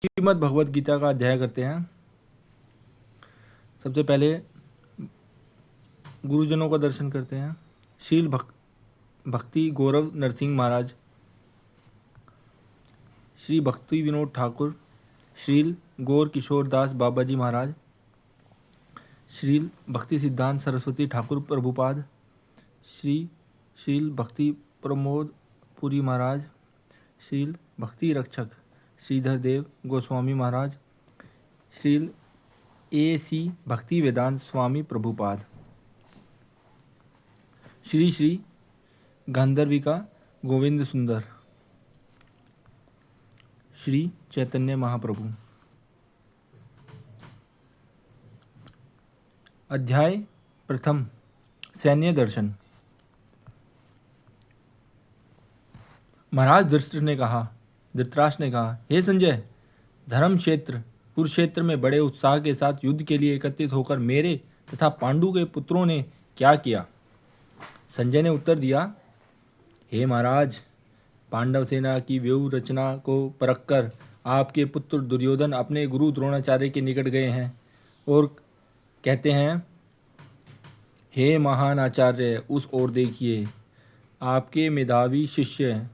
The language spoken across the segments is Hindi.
श्रीमद् भगवद गीता का अध्याय करते हैं। सबसे पहले गुरुजनों का दर्शन करते हैं। शील भक्ति गौरव नरसिंह महाराज, श्री भक्ति विनोद ठाकुर, श्रील गौर किशोर दास बाबा जी महाराज, श्रील भक्ति सिद्धांत सरस्वती ठाकुर प्रभुपाद, श्रील भक्ति प्रमोद पुरी महाराज, श्रील भक्ति रक्षक श्रीधर देव गोस्वामी महाराज, श्रील AC भक्ति वेदांत स्वामी प्रभुपाद, श्री गांधर्विका गोविंद सुंदर, श्री चैतन्य महाप्रभु। अध्याय प्रथम, सैन्य दर्शन। महाराज धृतराष्ट्र ने कहा, हे संजय, धर्म क्षेत्र कुरुक्षेत्र में बड़े उत्साह के साथ युद्ध के लिए एकत्रित होकर मेरे तथा पांडु के पुत्रों ने क्या किया? संजय ने उत्तर दिया, हे महाराज, पांडव सेना की व्यूह रचना को परखकर आपके पुत्र दुर्योधन अपने गुरु द्रोणाचार्य के निकट गए हैं और कहते हैं, हे महान आचार्य, उस ओर देखिए, आपके मेधावी शिष्य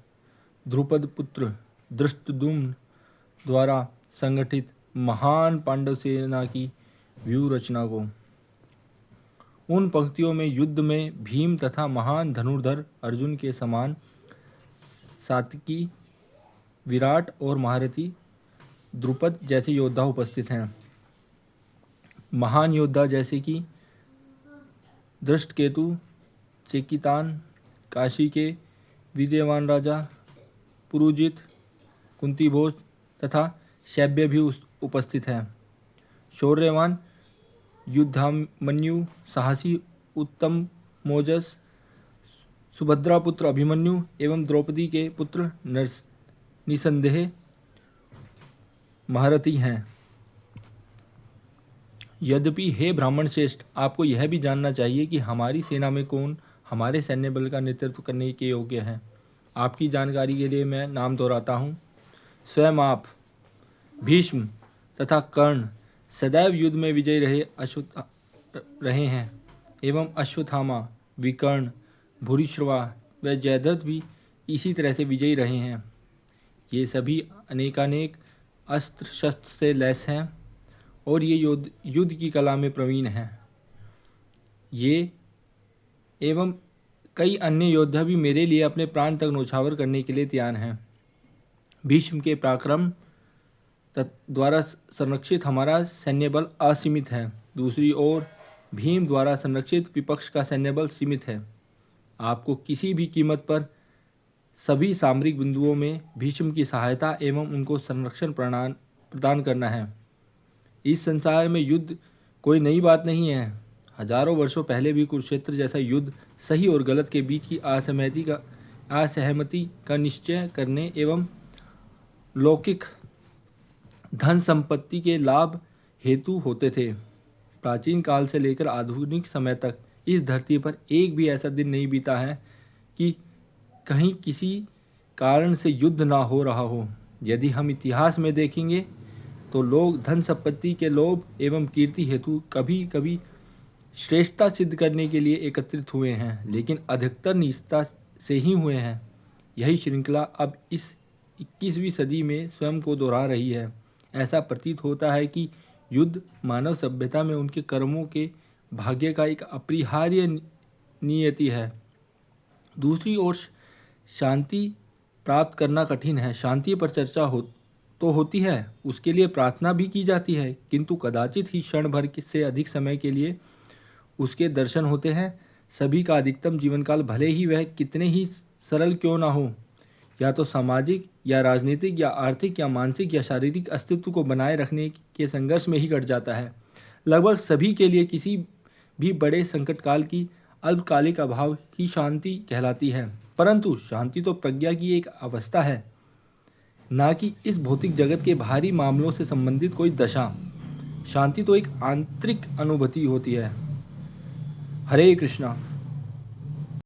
द्रुपद पुत्र धृष्टद्युम्न द्वारा संगठित महान पांडव सेना की व्यूह रचना को। उन पंक्तियों में युद्ध में भीम तथा महान धनुर्धर अर्जुन के समान सात्विकी, विराट और महारथी द्रुपद जैसे योद्धा उपस्थित हैं। महान योद्धा जैसे कि धृष्टकेतु, चेकितान, काशी के विद्यमान राजा पुरुजित, कुंतीभोज तथा शैब्य भी उपस्थित हैं। शौर्यवान युद्धामन्यु, साहसी उत्तम मोजस, सुभद्रा पुत्र अभिमन्यु एवं द्रौपदी के पुत्र निसंदेह महारथी हैं। यद्यपि हे ब्राह्मण श्रेष्ठ, आपको यह भी जानना चाहिए कि हमारी सेना में कौन हमारे सैन्य बल का नेतृत्व करने के योग्य है। आपकी जानकारी के लिए मैं नाम दोहराता हूँ। स्वयं आप, भीष्म तथा कर्ण सदैव युद्ध में विजयी रहे हैं एवं अश्वत्थामा, विकर्ण, भूरिश्रवा व जयद्रथ भी इसी तरह से विजयी रहे हैं। ये सभी अनेकानेक अस्त्र शस्त्र से लैस हैं और ये युद्ध की कला में प्रवीण हैं। ये एवं कई अन्य योद्धा भी मेरे लिए अपने प्राण तक न्यौछावर करने के लिए तैयार हैं। भीष्म के पराक्रम द्वारा संरक्षित हमारा सैन्य बल असीमित है। दूसरी ओर भीम द्वारा संरक्षित विपक्ष का सैन्य बल सीमित है। आपको किसी भी कीमत पर सभी सामरिक बिंदुओं में भीष्म की सहायता एवं उनको संरक्षण प्रदान करना है। इस संसार में युद्ध कोई नई बात नहीं है। हजारों वर्षों पहले भी कुरुक्षेत्र जैसा युद्ध सही और गलत के बीच की असहमति का निश्चय करने एवं लौकिक धन संपत्ति के लाभ हेतु होते थे। प्राचीन काल से लेकर आधुनिक समय तक इस धरती पर एक भी ऐसा दिन नहीं बीता है कि कहीं किसी कारण से युद्ध ना हो रहा हो। यदि हम इतिहास में देखेंगे तो लोग धन संपत्ति के लोभ एवं कीर्ति हेतु कभी कभी श्रेष्ठता सिद्ध करने के लिए एकत्रित हुए हैं, लेकिन अधिकतर नीचता से ही हुए हैं। यही श्रृंखला अब इस 21वीं सदी में स्वयं को दोहरा रही है। ऐसा प्रतीत होता है कि युद्ध मानव सभ्यता में उनके कर्मों के भाग्य का एक अपरिहार्य नियति है। दूसरी ओर शांति प्राप्त करना कठिन है। शांति पर चर्चा होती है, उसके लिए प्रार्थना भी की जाती है, किंतु कदाचित ही क्षण भर से अधिक समय के लिए उसके दर्शन होते हैं। सभी का अधिकतम जीवन काल भले ही वह कितने ही सरल क्यों ना हो, या तो सामाजिक या राजनीतिक या आर्थिक या मानसिक या शारीरिक अस्तित्व को बनाए रखने के संघर्ष में ही कट जाता है। लगभग सभी के लिए किसी भी बड़े संकट काल की अल्पकालिक अभाव ही शांति कहलाती है। परंतु शांति तो प्रज्ञा की एक अवस्था है, ना कि इस भौतिक जगत के बाहरी मामलों से संबंधित कोई दशा। शांति तो एक आंतरिक अनुभूति होती है। हरे कृष्णा।